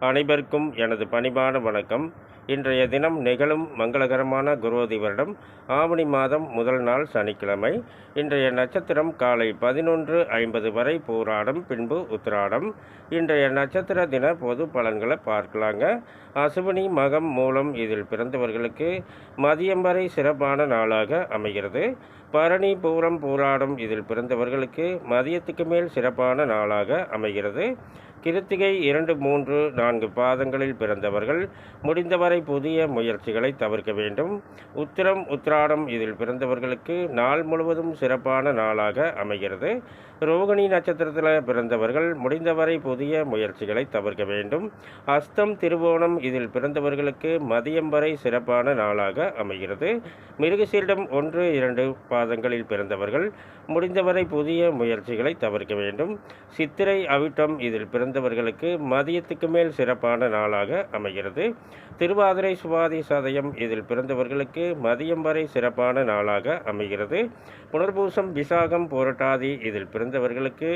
அனைவருக்கும் எனது பணிவான வணக்கம். இன்றைய தினம் நிகழும் மங்களகரமான குரோதி வருடம் ஆவணி மாதம் முதல் நாள் சனிக்கிழமை. இன்றைய நட்சத்திரம் காலை 11:50 வரை பூராடம், பின்பு உத்திராடம். இன்றைய நட்சத்திர தின பொது பலன்களை பார்க்கலாங்க. அசுவினி, மகம், மூலம் இதில் பிறந்தவர்களுக்கு மதியம் வரை சிறப்பான நாளாக அமைகிறது. பரணி, பூரம், பூராடம் இதில் பிறந்தவர்களுக்கு மதியத்துக்கு மேல் சிறப்பான நாளாக அமைகிறது. கிருத்திகை 2, 3, 4 பாதங்களில் பிறந்தவர்கள் முடிந்தவரை புதிய முயற்சிகளை தவிர்க்க வேண்டும். உத்திரம், உத்திராடம் இதில் பிறந்தவர்களுக்கு நாள் முழுவதும் சிறப்பான நாளாக அமைகிறது. ரோகிணி நட்சத்திரத்தில் பிறந்தவர்கள் முடிந்தவரை புதிய முயற்சிகளை தவிர்க்க வேண்டும். அஸ்தம், திருவோணம் இதில் பிறந்தவர்களுக்கு மதியம் வரை சிறப்பான நாளாக அமைகிறது. மிருகசீரிடம் 1, 2 பாதங்களில் பிறந்தவர்கள் முடிந்தவரை புதிய முயற்சிகளை தவிர்க்க வேண்டும். சித்திரை, அவிட்டம் இதில் பிறந்தவர்களுக்கு மதியத்துக்கு மேல் சிறப்பான நாளாக அமைகிறது. திருவாதிரை, சுவாதி, சதயம் இதில் பிறந்தவர்களுக்கு மதியம் வரை சிறப்பான நாளாக அமைகிறது. புனர்பூசம், விசாகம், புரட்டாதி இதில் பிறந்தவர்களுக்கு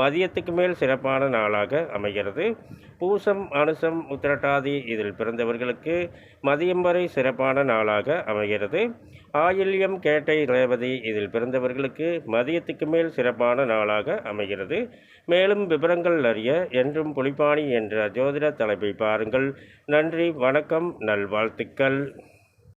மதியத்துக்கு மேல் சிறப்பான நாளாக அமைகிறது. பூசம், அனுசம், உத்திரட்டாதி இதில் பிறந்தவர்களுக்கு மதியம் வரை சிறப்பான நாளாக அமைகிறது. ஆயில்யம், கேட்டை, ரேவதி இதில் பிறந்தவர்களுக்கு மதியத்துக்கு மேல் சிறப்பான நாளாக அமைகிறது. மேலும் விவரங்கள் அறிய என்றும் புலிப்பாணி என்ற ஜோதிட தலைப்பை பாருங்கள். நன்றி, வணக்கம், நல்வாழ்த்துக்கள்.